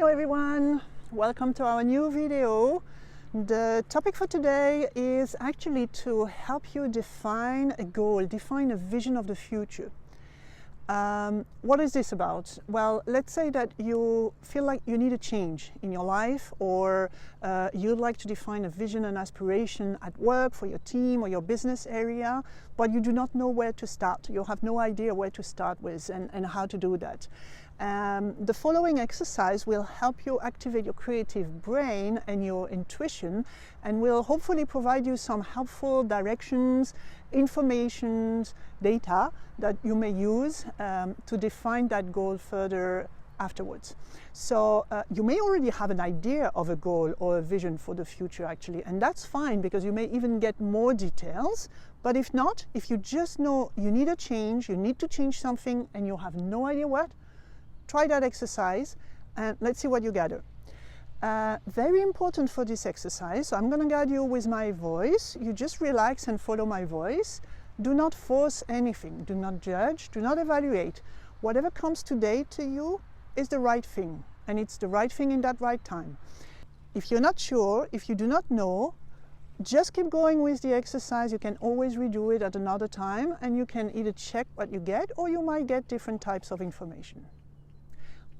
Hello everyone, welcome to our new video. The topic for today is actually to help you define a goal, define a vision of the future. What is this about? Well, let's say that you feel like you need a change in your life, or you'd like to define a vision and aspiration at work for your team or your business area, but you do not know where to start. You have no idea where to start with and how to do that. The following exercise will help you activate your creative brain and your intuition, and will hopefully provide you some helpful directions, information, data that you may use to define that goal further afterwards. So you may already have an idea of a goal or a vision for the future actually, and that's fine because you may even get more details. But if not, if you just know you need a change, you need to change something and you have no idea what, try that exercise and let's see what you gather. Very important for this exercise, so I'm going to guide you with my voice. You just relax and follow my voice. Do not force anything, do not judge, do not evaluate. Whatever comes today to you is the right thing, and it's the right thing in that right time. If you're not sure, if you do not know, just keep going with the exercise. You can always redo it at another time, and you can either check what you get or you might get different types of information.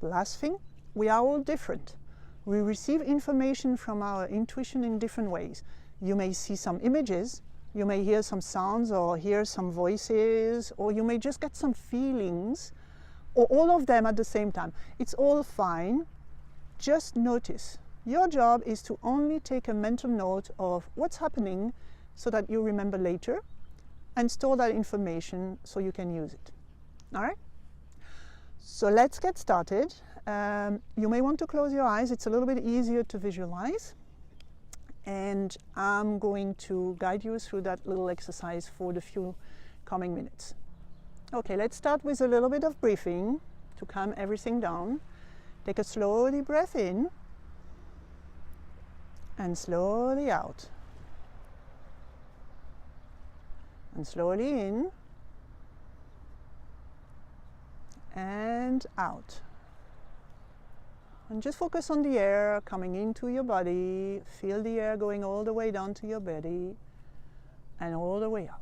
Last thing, we are all different. We receive information from our intuition in different ways. You may see some images, you may hear some sounds or hear some voices, or you may just get some feelings, or all of them at the same time. It's all fine. Just notice. Your job is to only take a mental note of what's happening so that you remember later, and store that information so you can use it. All right? So let's get started. You may want to close your eyes. It's a little bit easier to visualize. And I'm going to guide you through that little exercise for the few coming minutes. Okay, let's start with a little bit of breathing to calm everything down. Take a slow deep breath in and slowly out. And slowly in and out. And just focus on the air coming into your body. Feel the air going all the way down to your belly and all the way out.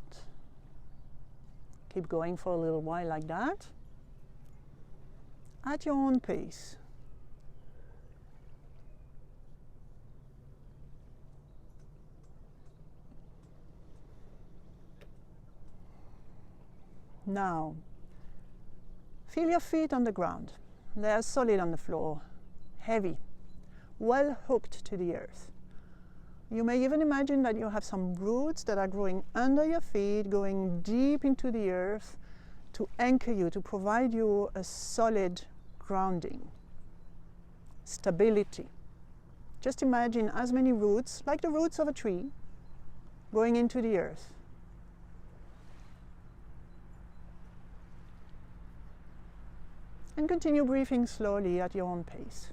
Keep going for a little while like that, at your own pace. Now, feel your feet on the ground. They are solid on the floor, heavy, well hooked to the earth. You may even imagine that you have some roots that are growing under your feet, going deep into the earth to anchor you, to provide you a solid grounding, stability. Just imagine as many roots, like the roots of a tree, going into the earth. And continue breathing slowly at your own pace.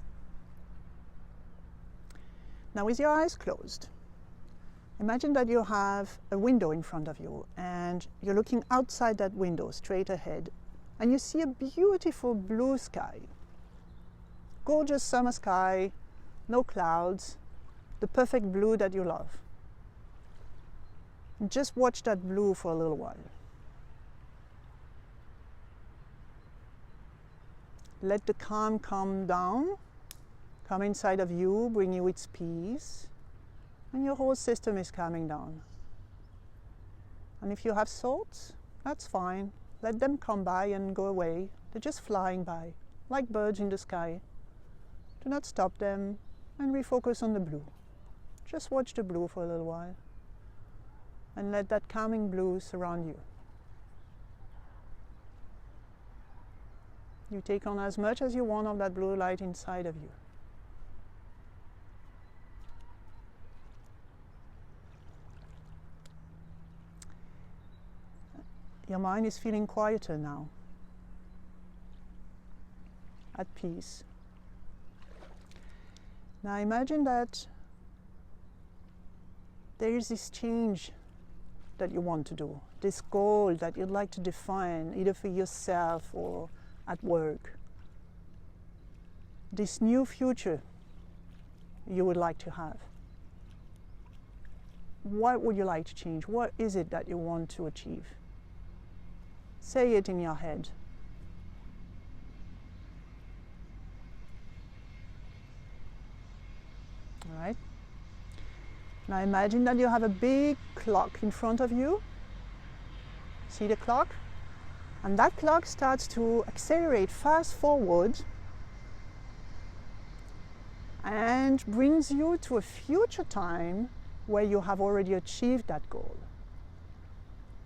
Now, with your eyes closed, imagine that you have a window in front of you and you're looking outside that window straight ahead, and you see a beautiful blue sky. Gorgeous summer sky, no clouds, the perfect blue that you love. And just watch that blue for a little while. Let the calm come down, come inside of you, bring you its peace, and your whole system is calming down. And if you have thoughts, that's fine. Let them come by and go away. They're just flying by, like birds in the sky. Do not stop them and refocus on the blue. Just watch the blue for a little while and let that calming blue surround you. You take on as much as you want of that blue light inside of you. Your mind is feeling quieter now, at peace. Now imagine that there is this change that you want to do, this goal that you'd like to define, either for yourself or at work. this new future you would like to have? What would you like to change? What is it that you want to achieve? Say it in your head. All right. Now imagine that you have a big clock in front of you. See the clock? And that clock starts to accelerate fast forward and brings you to a future time where you have already achieved that goal.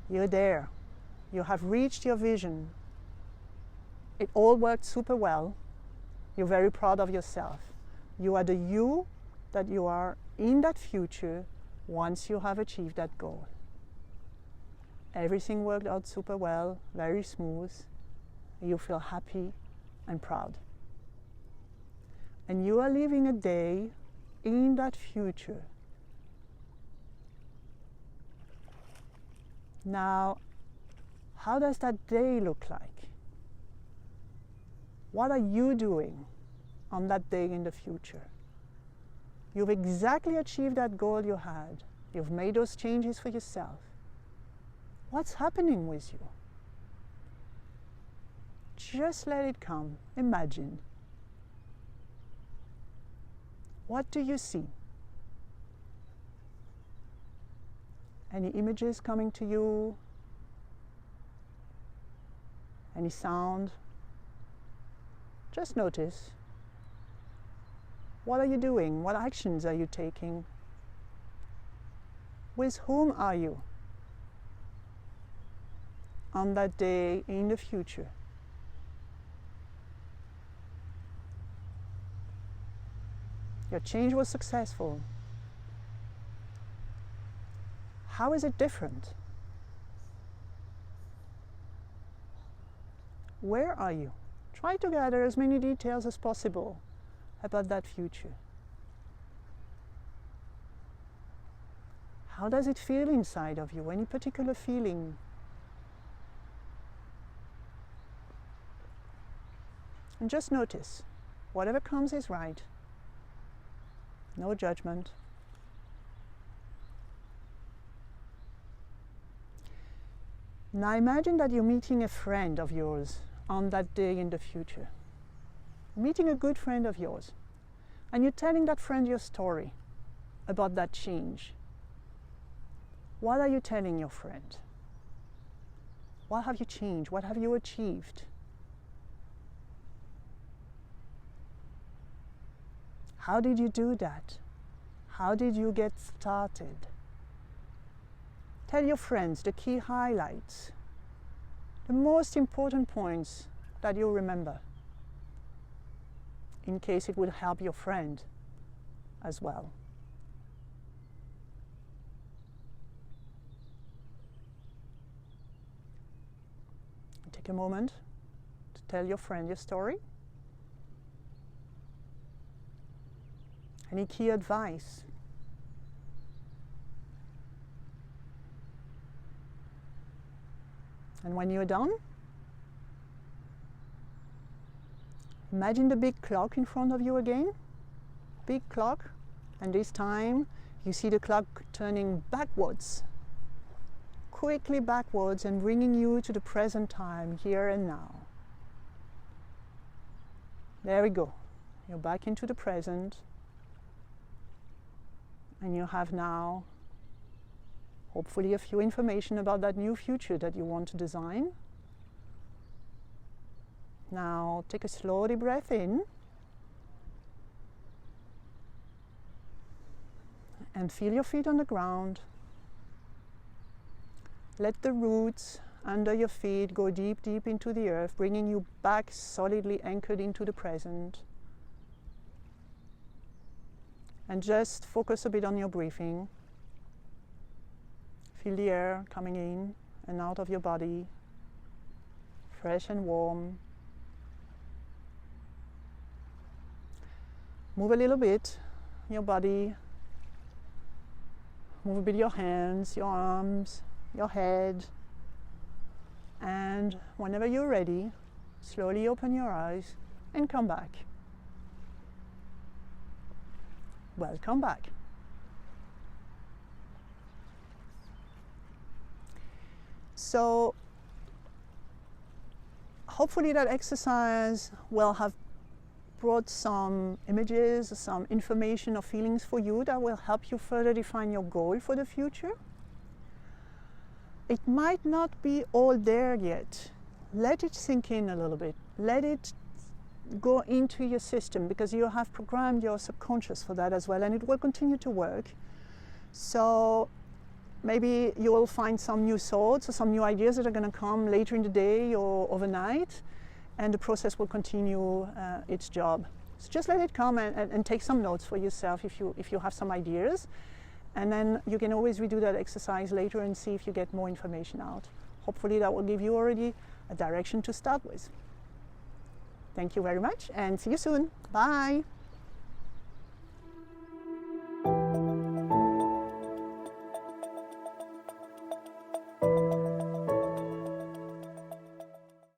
You're there. You have reached your vision. It all worked super well. You're very proud of yourself. You are the you that you are in that future once you have achieved that goal. Everything worked out super well, very smooth. You feel happy and proud. And you are living a day in that future. Now, how does that day look like? What are you doing on that day in the future? You've exactly achieved that goal you had. You've made those changes for yourself. What's happening with you? Just let it come. Imagine. What do you see? Any images coming to you? Any sound? Just notice. What are you doing? What actions are you taking? With whom are you on that day in the future? Your change was successful. How is it different? Where are you? Try to gather as many details as possible about that future. How does it feel inside of you? Any particular feeling? And just notice, whatever comes is right. No judgment. Now imagine that you're meeting a friend of yours on that day in the future. Meeting a good friend of yours. And you're telling that friend your story about that change. What are you telling your friend? What have you changed? What have you achieved? How did you do that? How did you get started? Tell your friends the key highlights, the most important points that you remember, in case it would help your friend as well. Take a moment to tell your friend your story. Any key advice? And when you're done, imagine the big clock in front of you again. Big clock. And this time you see the clock turning backwards. Quickly backwards and bringing you to the present time, here and now. There we go. You're back into the present. And you have now, hopefully, a few information about that new future that you want to design. Now, take a slow deep breath in. And feel your feet on the ground. Let the roots under your feet go deep, deep into the earth, bringing you back solidly anchored into the present. And just focus a bit on your breathing. Feel the air coming in and out of your body, fresh and warm. Move a little bit your body. Move a bit your hands, your arms, your head. And whenever you're ready, slowly open your eyes and come back. Welcome back. So hopefully that exercise will have brought some images, some information or feelings for you that will help you further define your goal for the future. It might not be all there yet. Let it sink in a little bit. Let it go into your system, because you have programmed your subconscious for that as well, and it will continue to work. So maybe you will find some new thoughts or some new ideas that are going to come later in the day or overnight, and the process will continue its job. So just let it come and take some notes for yourself if you have some ideas, and then you can always redo that exercise later and see if you get more information out. Hopefully that will give you already a direction to start with. Thank you very much, and see you soon. Bye.